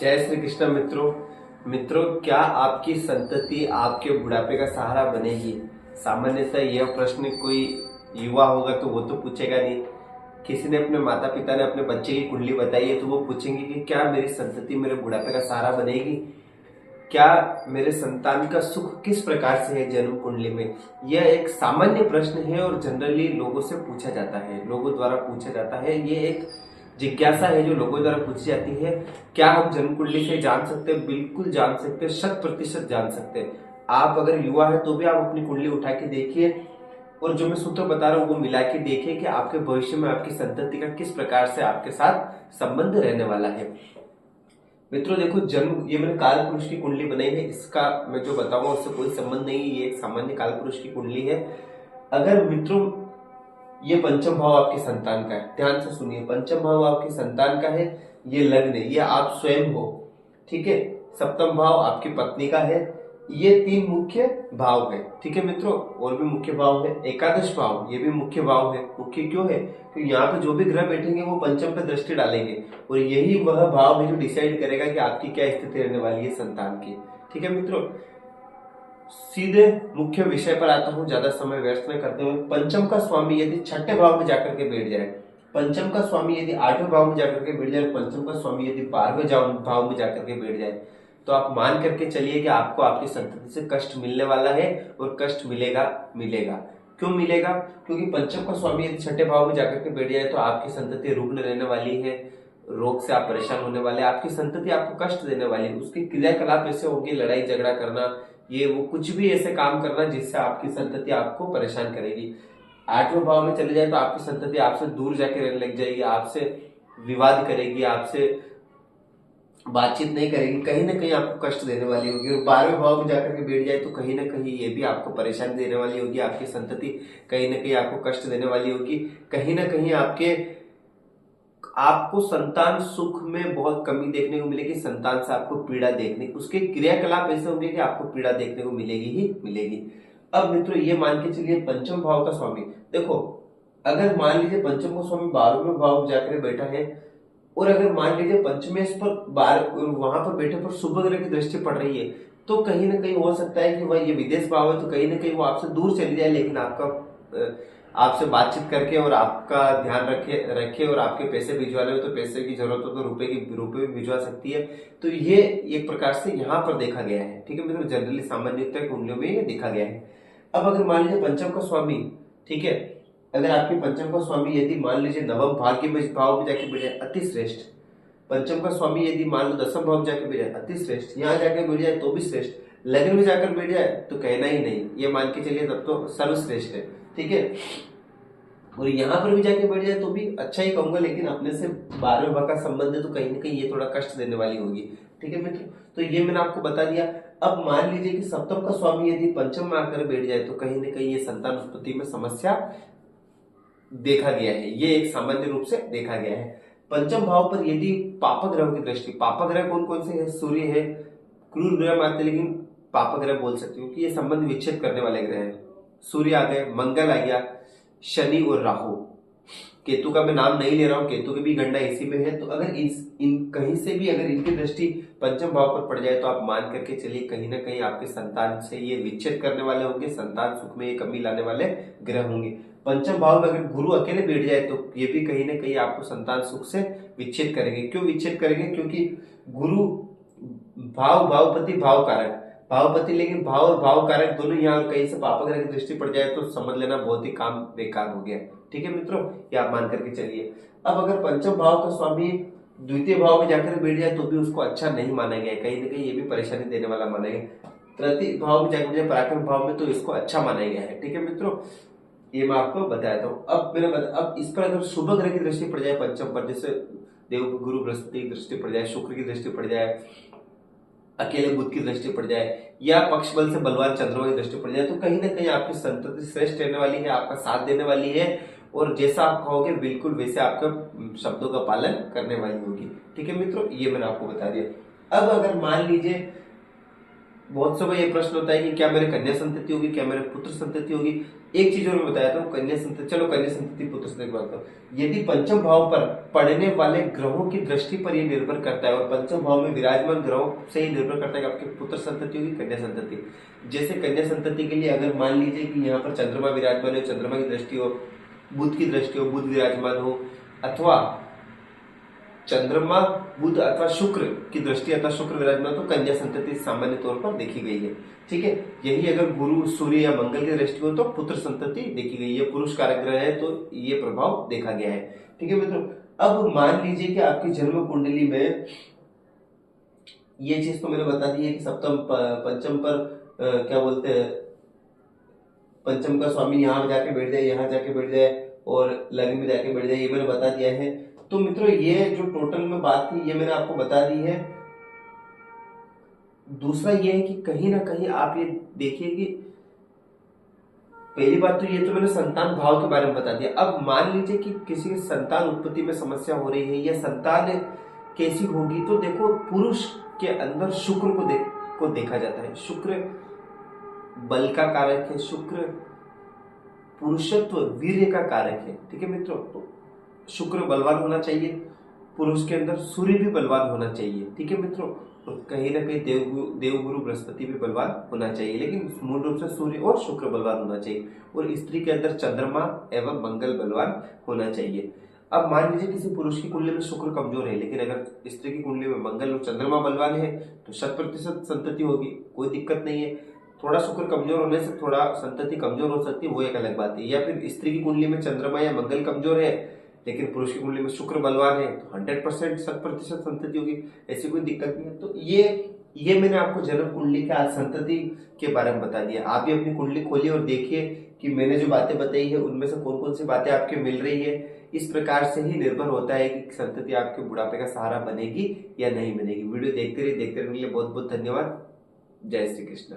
जय श्री कृष्ण मित्रों। क्या आपकी संतति आपके बुढ़ापे का सहारा बनेगी? सामान्यतः यह प्रश्न कोई युवा होगा तो वो तो पूछेगा नहीं। किसी ने अपने माता पिता ने अपने बच्चे की कुंडली बताई है तो वो पूछेंगे कि क्या मेरी संतति मेरे बुढ़ापे का सहारा बनेगी? क्या मेरे संतान का सुख किस प्रकार से है जन्म कुंडली में? यह एक सामान्य प्रश्न है और जनरली लोगों से पूछा जाता है, लोगों द्वारा पूछा जाता है। ये एक जिज्ञासा है जो लोगों द्वारा पूछी जाती है। क्या हम जन्म कुंडली से जान सकते हैं? बिल्कुल जान सकते हैं, 100% जान सकते हैं। आप अगर युवा है तो भी आप अपनी कुंडली उठा के देखिए और जो मैं सूत्र बता रहा हूँ वो मिला के देखिए कि आपके भविष्य में आपकी संतति का किस प्रकार से आपके साथ संबंध रहने वाला है। मित्रों देखो, जन्म ये मैंने काल पुरुष की कुंडली बनाई है, इसका मैं जो बताऊंगा उससे कोई संबंध नहीं है। ये एक सामान्य काल पुरुष की कुंडली है। अगर मित्रों ये पंचम भाव आपके संतान का है, ध्यान से सुनिए, पंचम भाव आपके संतान का है, ये लग्न है, ये आप स्वयं हो, ठीक है। सप्तम भाव आपकी पत्नी का है। ये तीन मुख्य भाव है, ठीक है मित्रों। और भी मुख्य भाव है, एकादश भाव, ये भी मुख्य भाव है। मुख्य क्यों है? क्योंकि यहाँ पे जो भी ग्रह बैठेंगे वो पंचम पे दृष्टि डालेंगे और यही वह भाव है जो डिसाइड करेगा कि आपकी क्या स्थिति रहने वाली है संतान की, ठीक है मित्रों। सीधे मुख्य विषय पर आता हूं, ज्यादा समय व्यर्थ न करते हुए। पंचम का स्वामी यदि छठे भाव में जाकर के बैठ जाए, पंचम का स्वामी यदि आठवें भाव में जाकर के बैठ जाए, पंचम का स्वामी यदि 12वें भाव में जाकर के बैठ जाए, तो आप मान करके चलिए कि आपको आपकी संतति से कष्ट मिलने वाला है और कष्ट मिलेगा मिलेगा। क्यों मिलेगा? क्योंकि पंचम का स्वामी यदि छठे भाव में जाकर के बैठ जाए तो आपकी संतति रुग्ण रहने वाली है, रोग से आप परेशान होने वाले, आपकी संतति आपको कष्ट देने वाली है। उसके क्रियाकलाप ऐसे होंगे, लड़ाई झगड़ा करना, ये वो कुछ भी ऐसे काम करना जिससे आपकी संतति आपको परेशान करेगी। आठवें भाव में चले जाए तो आपकी संतति आपसे दूर जाके रहने लग जाएगी, आपसे विवाद करेगी, आपसे बातचीत नहीं करेगी, कहीं ना कहीं आपको कष्ट देने वाली होगी। और 12वें भाव में जाकर के बैठ जाए तो कहीं ना कहीं ये भी आपको परेशानी देने वाली होगी, आपकी संतति कहीं ना कहीं आपको कष्ट देने वाली होगी, कहीं ना कहीं आपको संतान सुख में बहुत कमी देखने को मिलेगी, संतान से आपको पीड़ा देखने, उसके क्रियाकलाप ऐसे होंगे कि आपको पीड़ा देखने को मिलेगी ही मिलेगी। अब मित्रों ये मान के चलिए पंचम भाव का स्वामी, देखो अगर मान लीजिए पंचम का स्वामी 12वें भाव में जाकर बैठा है और अगर मान लीजिए पंचमेश पर वहां पर बैठे पर शुभ ग्रह की दृष्टि पड़ रही है तो कहीं ना कहीं हो सकता है कि वह ये विदेश भाव है तो कहीं ना कहीं वो आपसे दूर चली जाए, लेकिन आपसे बातचीत करके और आपका ध्यान रखे रखे और आपके पैसे भिजवाने हो तो पैसे की जरूरत हो तो रुपए भी भिजवा सकती है। तो ये एक प्रकार से यहाँ पर देखा गया है, ठीक है मित्रों। जनरली सामान्यतः कुंडलियों में ये देखा गया है। अब अगर मान लीजिए पंचम का स्वामी, ठीक है, अगर आपके पंचम का स्वामी यदि मान लीजिए नवम भाग्य में भाव में जाके बैठ जाए, अति श्रेष्ठ। पंचम का स्वामी यदि मान लो दसम भाव में जाके बैठ जाए, अति श्रेष्ठ। यहाँ जाके बैठ जाए तो भी श्रेष्ठ, लग्न में जाकर बैठ जाए तो कहना ही नहीं, ये मान के चलिए तब तो सर्वश्रेष्ठ है, ठीक है। और यहाँ पर भी जाके बैठ जाए तो भी अच्छा ही कहूंगा, लेकिन अपने से 12वें भाव का संबंध है तो कहीं ना कहीं ये थोड़ा कष्ट देने वाली होगी, ठीक है मित्र। तो ये मैंने आपको बता दिया। अब मान लीजिए कि सप्तम का स्वामी यदि पंचम में आकर बैठ जाए तो कहीं ना कहीं ये संतान उत्पत्ति में समस्या देखा गया है, ये एक सामान्य रूप से देखा गया है। पंचम भाव पर यदि पाप ग्रह की दृष्टि, पाप ग्रह कौन कौन से है? सूर्य है, क्रूर ग्रह मानते लेकिन पाप ग्रह बोल सकते हो कि ये संबंध विच्छेद करने वाले ग्रह है। सूर्य आ गए, मंगल आ गया, शनि और राहु। केतु का मैं नाम नहीं ले रहा हूं, केतु की भी गणना इसी में है। तो अगर इन कहीं से भी अगर इनकी दृष्टि पंचम भाव पर पड़ जाए तो आप मान करके चलिए कहीं ना कहीं आपके संतान से ये विच्छेद करने वाले होंगे, संतान सुख में ये कमी लाने वाले ग्रह होंगे। पंचम भाव में अगर गुरु अकेले बैठ जाए तो ये भी कहीं ना कहीं आपको संतान सुख से विच्छेद करेंगे। क्यों विच्छेद करेंगे? क्योंकि गुरु भावपति भाव कारक, भावपति लेकिन भाव और भाव कारक दोनों यहाँ और कहीं से पाप ग्रह की दृष्टि पड़ जाए तो समझ लेना बहुत ही काम बेकार हो गया, ठीक है मित्रों। ये आप मान करके चलिए। अब अगर पंचम भाव का स्वामी द्वितीय भाव में जाकर बैठ जाए तो भी उसको अच्छा नहीं माना गया, कहीं ना कहीं ये भी परेशानी देने वाला माना गया। तृतीय भाव में जाकर जाए पराक्रम भाव में तो इसको अच्छा माना गया है, ठीक है मित्रों। ये मैं आपको बताता हूँ। अब इस पर अगर शुभ ग्रह की दृष्टि पड़ जाए पंचम पर, जैसे देव गुरु बृहस्पति की दृष्टि पड़ जाए, शुक्र की दृष्टि पड़ जाए, अकेले बुध की दृष्टि पड़ जाए या पक्ष बल से बलवान चंद्रमा की दृष्टि पड़ जाए तो कहीं ना कहीं आपकी संतति श्रेष्ठ रहने वाली है, आपका साथ देने वाली है और जैसा आप कहोगे बिल्कुल वैसे आपका शब्दों का पालन करने वाली होगी, ठीक है मित्रों। ये मैंने आपको बता दिया। अब अगर मान लीजिए बहुत समय ये प्रश्न होता है कि क्या मेरे कन्या संतति होगी, क्या मेरे पुत्र संतति होगी। एक चीज और मैं बताया था, कन्या संतति, चलो कन्या संतति पुत्र संतति की बात करो। यदि पंचम भाव पर पड़ने वाले ग्रहों की दृष्टि पर यह निर्भर करता है, और पंचम भाव में विराजमान ग्रहों से ही निर्भर करता है कि आपके पुत्र संतति होगी कन्या संतति। जैसे कन्या संतति के लिए अगर मान लीजिए कि यहाँ पर चंद्रमा विराजमान हो, चंद्रमा की दृष्टि हो, बुध की दृष्टि हो, बुध विराजमान हो, अथवा चंद्रमा बुध अथवा शुक्र की दृष्टि अथवा शुक्र विराजमान, तो कन्या संतति सामान्य तौर पर देखी गई है। ठीक है, यही अगर गुरु सूर्य या मंगल की दृष्टि हो तो पुत्र संतति देखी गई है। पुरुष कारक ग्रह है तो ये प्रभाव देखा गया है। ठीक है मित्रों, अब मान लीजिए कि आपकी जन्म कुंडली में ये चीज तो मैंने बता दी है कि सप्तम पंचम पर क्या बोलते हैं, पंचम का स्वामी यहाँ जाके बैठ जाए, यहाँ जाके बैठ जाए, और लग्न में जाके बैठ जाए, ये मैंने बता दिया है। तो मित्रों ये जो टोटल में बात थी ये मैंने आपको बता दी है। दूसरा ये है कि कहीं ना कहीं आप ये देखिए कि पहली बात तो ये तो मैंने संतान भाव के बारे में बता दिया। अब मान लीजिए कि किसी की संतान उत्पत्ति में समस्या हो रही है या संतान कैसी होगी, तो देखो पुरुष के अंदर शुक्र को देखा जाता है। शुक्र बल का कारक है, शुक्र पुरुषत्व वीर्य का कारक है। ठीक है मित्रों, तो शुक्र बलवान होना चाहिए पुरुष के अंदर, सूर्य भी बलवान होना चाहिए। ठीक है मित्रों, और कहीं ना कहीं देवगुरु बृहस्पति भी बलवान होना चाहिए, लेकिन मूल रूप से सूर्य और शुक्र बलवान होना चाहिए। और स्त्री के अंदर चंद्रमा एवं मंगल बलवान होना चाहिए। अब मान लीजिए किसी पुरुष की कुंडली में शुक्र कमजोर है, लेकिन अगर स्त्री की कुंडली में मंगल और चंद्रमा बलवान है तो 100% संतति होगी, कोई दिक्कत नहीं है। थोड़ा शुक्र कमजोर होने से थोड़ा संतति कमजोर हो सकती है, वो एक अलग बात है। या फिर स्त्री की कुंडली में चंद्रमा या मंगल कमजोर है लेकिन पुरुष की कुंडली में शुक्र बलवान है तो 100% 100% संतति होगी, ऐसी कोई दिक्कत नहीं है। तो ये मैंने आपको जन्म कुंडली के संतति के बारे में बता दिया। आप भी अपनी कुंडली खोलिए और देखिए कि मैंने जो बातें बताई है उनमें से कौन कौन सी बातें आपके मिल रही है। इस प्रकार से ही निर्भर होता है कि संतति आपके बुढ़ापे का सहारा बनेगी या नहीं बनेगी। वीडियो देखते रहिए, देखने के लिए बहुत बहुत धन्यवाद। जय श्री कृष्ण।